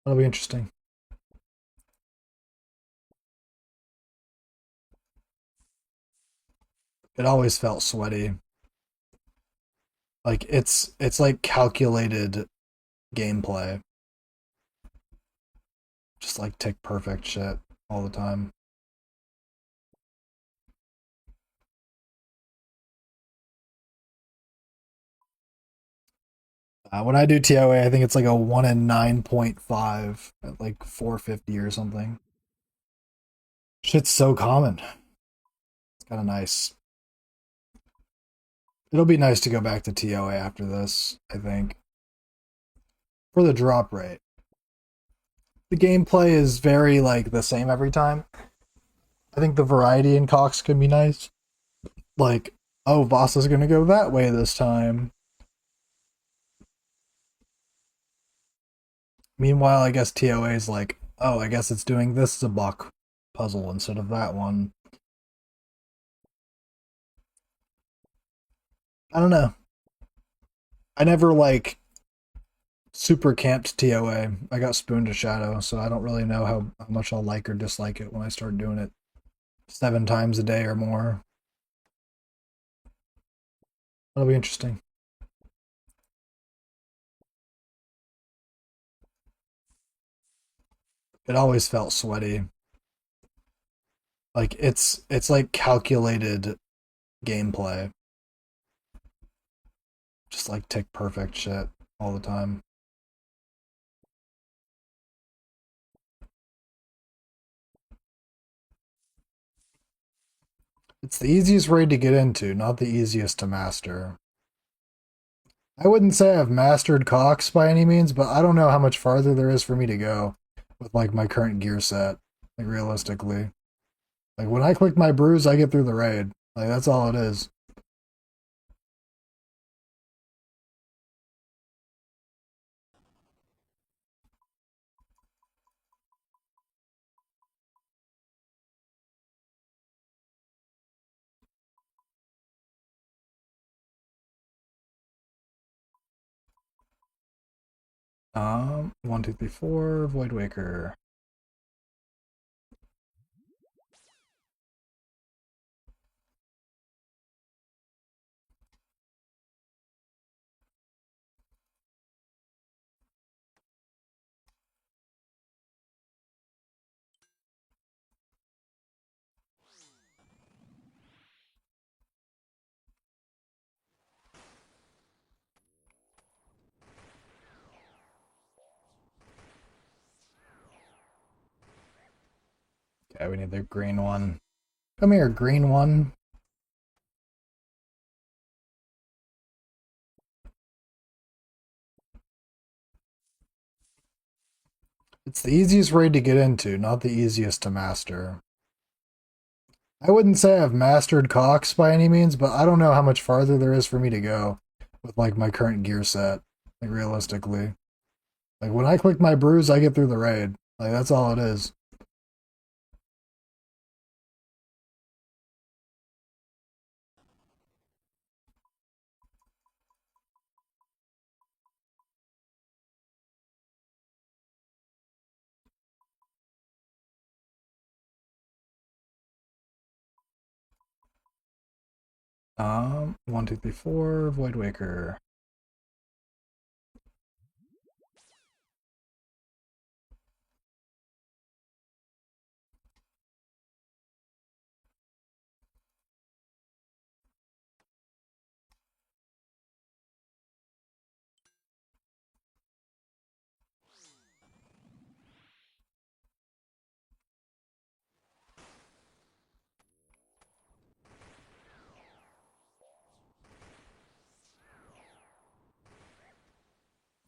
That'll be interesting. It always felt sweaty. Like it's like calculated gameplay. Just like tick perfect shit all the time. When I do TOA, I think it's like a 1 in 9.5 at like 450 or something. Shit's so common. It's kind of nice. It'll be nice to go back to TOA after this, I think. For the drop rate. The gameplay is very like the same every time. I think the variety in Cox can be nice. Like, oh, Voss is gonna go that way this time. Meanwhile, I guess TOA is like, oh, I guess it's doing this Zabak puzzle instead of that one. I don't know. I never like super camped TOA. I got Spoon to Shadow, so I don't really know how much I'll like or dislike it when I start doing it 7 times a day or more. That'll be interesting. It always felt sweaty. Like it's like calculated gameplay. Just like tick perfect shit all the time. It's the easiest raid to get into, not the easiest to master. I wouldn't say I've mastered Cox by any means, but I don't know how much farther there is for me to go with like my current gear set. Like realistically. Like when I click my bruise, I get through the raid. Like that's all it is. 1, 2, 3, 4, Void Waker. Okay, we need the green one. Come here, green one. It's the easiest raid to get into, not the easiest to master. I wouldn't say I've mastered Cox by any means, but I don't know how much farther there is for me to go with like my current gear set. Like realistically. Like when I click my bruise, I get through the raid. Like that's all it is. 1, 2, 3, 4, Void Waker.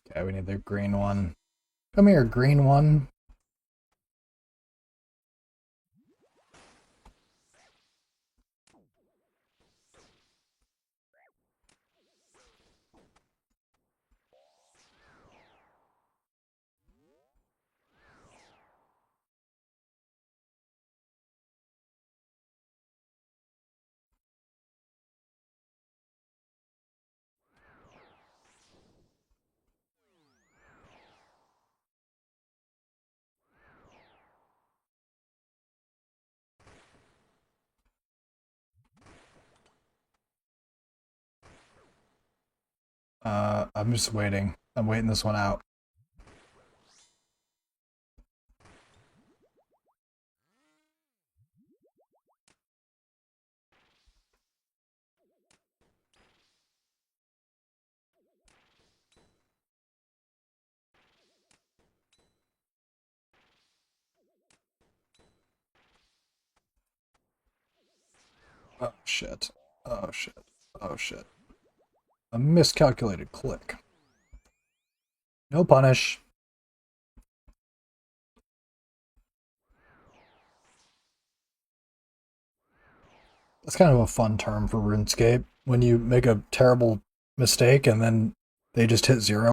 Okay, we need the green one. Come here, green one. I'm just waiting. I'm waiting this one out. Oh shit. Oh shit. Oh shit. A miscalculated click. No punish. That's kind of a fun term for RuneScape when you make a terrible mistake and then they just hit zero.